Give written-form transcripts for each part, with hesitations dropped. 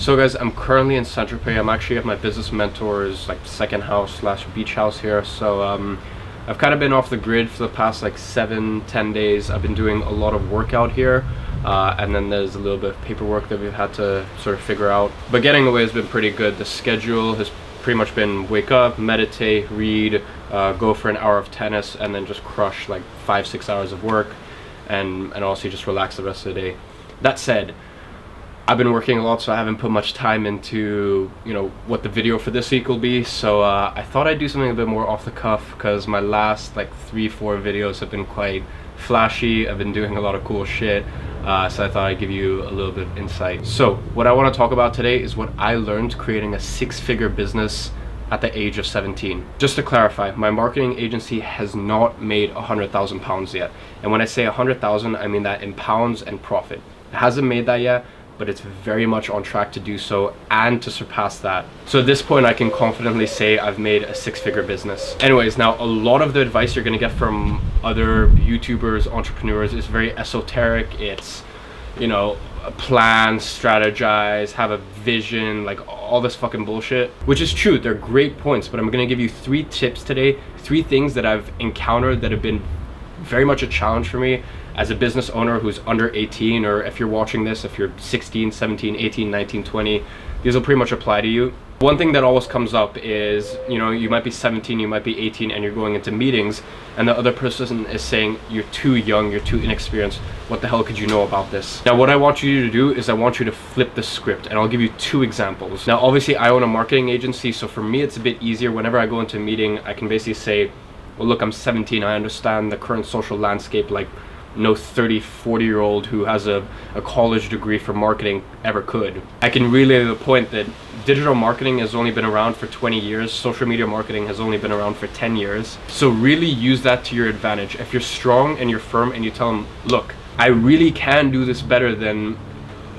So guys, I'm currently in Saint-Tropez. I'm actually at my business mentor's like second house slash beach house here. So I've kind of been off the grid for the past like 7-10 days. I've been doing a lot of work out here, and then there's a little bit of paperwork that we've had to sort of figure out. But getting away has been pretty good. The schedule has pretty much been wake up, meditate, read, go for an hour of tennis, and then just crush like 5-6 hours of work, and also just relax the rest of the day. That said, I've been working a lot, so I haven't put much time into, you know, what the video for this week will be. So I thought I'd do something a bit more off the cuff, because my last like 3-4 videos have been quite flashy. I've been doing a lot of cool shit, so I thought I'd give you a little bit of insight. So what I want to talk about today is what I learned creating a 6-figure business at the age of 17. Just to clarify, my marketing agency has not made £100,000 yet. And when I say 100,000, I mean that in pounds and profit. It hasn't made that yet, but it's very much on track to do so and to surpass that. So at this point, I can confidently say I've made a 6-figure business. Anyways, now a lot of the advice you're gonna get from other YouTubers, entrepreneurs is very esoteric. It's, you know, plan, strategize, have a vision, like all this fucking bullshit, which is true. They're great points, but I'm gonna give you 3 tips today, 3 things that I've encountered that have been very much a challenge for me as a business owner who's under 18, or if you're watching this, if you're 16, 17, 18, 19, 20, these will pretty much apply to you. One thing that always comes up is, you know, you might be 17, you might be 18, and you're going into meetings, and the other person is saying, you're too young, you're too inexperienced, what the hell could you know about this? Now, what I want you to do is I want you to flip the script, and I'll give you 2 examples. Now, obviously, I own a marketing agency, so for me, it's a bit easier. Whenever I go into a meeting, I can basically say, well, look, I'm 17, I understand the current social landscape like no 30-40-year-old who has a college degree for marketing ever could. I can relay the point that digital marketing has only been around for 20 years, social media marketing has only been around for 10 years. So really use that to your advantage. If you're strong and you're firm and you tell them, look, I really can do this better than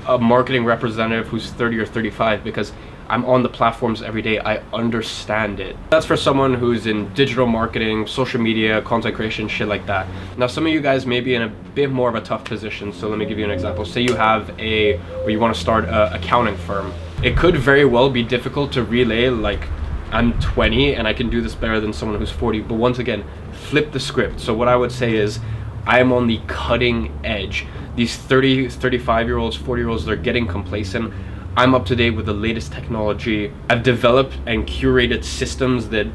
a marketing representative who's 30 or 35 because I'm on the platforms every day, I understand it. That's for someone who's in digital marketing, social media, content creation, shit like that. Now, some of you guys may be in a bit more of a tough position, so let me give you an example. Say you have or you want to start an accounting firm. It could very well be difficult to relay, like, I'm 20 and I can do this better than someone who's 40, but once again, flip the script. So what I would say is, I am on the cutting edge. These 30, 35-year-olds, 40-year-olds, they're getting complacent. I'm up to date with the latest technology. I've developed and curated systems that,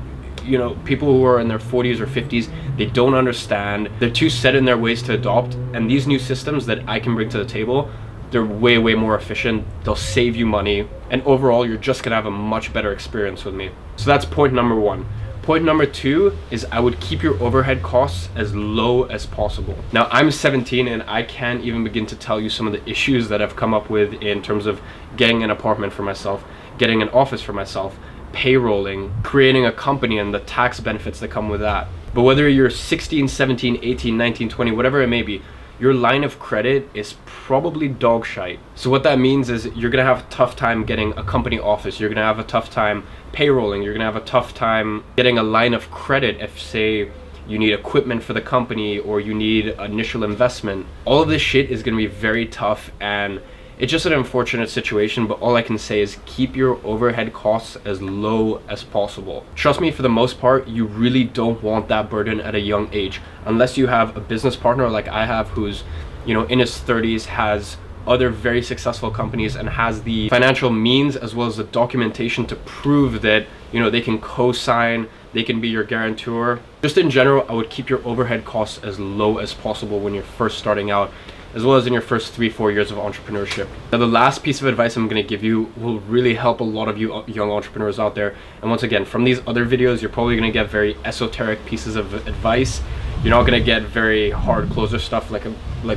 you know, people who are in their 40s or 50s, they don't understand. They're too set in their ways to adopt. And these new systems that I can bring to the table, they're way, way more efficient. They'll save you money. And overall, you're just gonna have a much better experience with me. So that's point number 1. Point number 2 is I would keep your overhead costs as low as possible. Now, I'm 17 and I can't even begin to tell you some of the issues that I've come up with in terms of getting an apartment for myself, getting an office for myself, payrolling, creating a company and the tax benefits that come with that. But whether you're 16, 17, 18, 19, 20, whatever it may be, your line of credit is probably dog shite. So what that means is you're gonna have a tough time getting a company office, you're gonna have a tough time payrolling, you're gonna have a tough time getting a line of credit if, say, you need equipment for the company or you need initial investment. All of this shit is gonna be very tough, and it's just an unfortunate situation, but all I can say is keep your overhead costs as low as possible. Trust me, for the most part, you really don't want that burden at a young age, unless you have a business partner like I have who's, you know, in his 30s, has other very successful companies and has the financial means as well as the documentation to prove that, you know, they can co-sign, they can be your guarantor. Just in general, I would keep your overhead costs as low as possible when you're first starting out, as well as in your first 3-4 years of entrepreneurship. Now, the last piece of advice I'm gonna give you will really help a lot of you young entrepreneurs out there. And once again, from these other videos, you're probably gonna get very esoteric pieces of advice. You're not gonna get very hard closer stuff like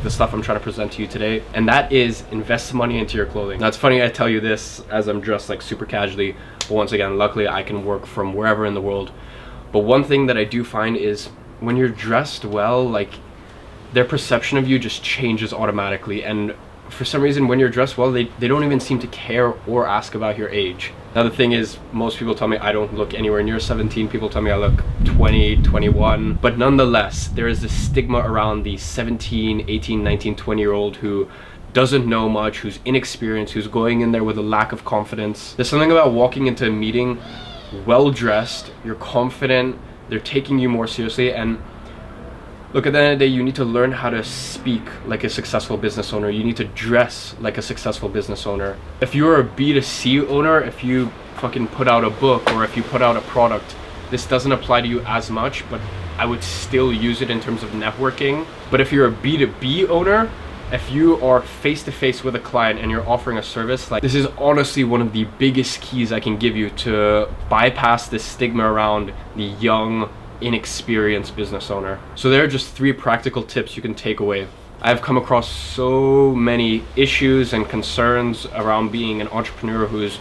the stuff I'm trying to present to you today. And that is invest some money into your clothing. Now, it's funny I tell you this as I'm dressed like super casually, but once again, luckily I can work from wherever in the world. But one thing that I do find is when you're dressed well, like, their perception of you just changes automatically. And for some reason, when you're dressed well, they don't even seem to care or ask about your age. Now, the thing is, most people tell me I don't look anywhere near 17. People tell me I look 20, 21. But nonetheless, there is this stigma around the 17, 18, 19, 20-year-old who doesn't know much, who's inexperienced, who's going in there with a lack of confidence. There's something about walking into a meeting well dressed, you're confident, they're taking you more seriously. And look, at the end of the day, you need to learn how to speak like a successful business owner. You need to dress like a successful business owner. If you're a B2C owner, if you fucking put out a book or if you put out a product, this doesn't apply to you as much, but I would still use it in terms of networking. But if you're a B2B owner, if you are face to face with a client and you're offering a service, like, this is honestly one of the biggest keys I can give you to bypass this stigma around the young, inexperienced business owner. So there are just 3 practical tips you can take away. I've come across so many issues and concerns around being an entrepreneur who's,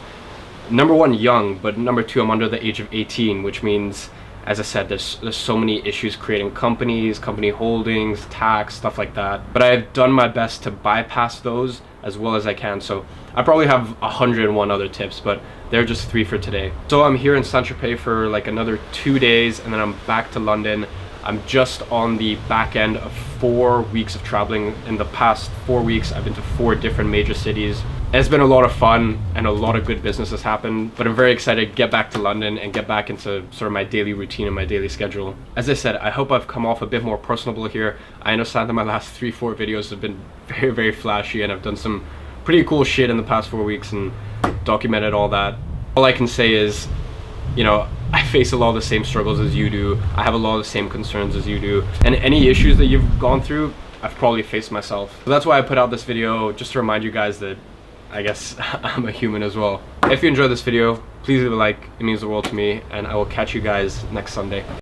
number 1, young, but number 2, I'm under the age of 18, which means, as I said, there's so many issues creating companies, company holdings, tax, stuff like that. But I've done my best to bypass those as well as I can. So I probably have 101 other tips, but they're just 3 for today. So I'm here in Saint-Tropez for like another 2 days, and then I'm back to London. I'm just on the back end of 4 weeks of traveling. In the past 4 weeks, I've been to 4 different major cities. It's been a lot of fun and a lot of good business has happened, but I'm very excited to get back to London and get back into sort of my daily routine and my daily schedule. As I said, I hope I've come off a bit more personable here. I understand that my last 3-4 videos have been very, very flashy, and I've done some pretty cool shit in the past 4 weeks and documented all that. All I can say is, you know, I face a lot of the same struggles as you do. I have a lot of the same concerns as you do. And any issues that you've gone through, I've probably faced myself. So that's why I put out this video, just to remind you guys that I guess I'm a human as well. If you enjoyed this video, please leave a like. It means the world to me, and I will catch you guys next Sunday.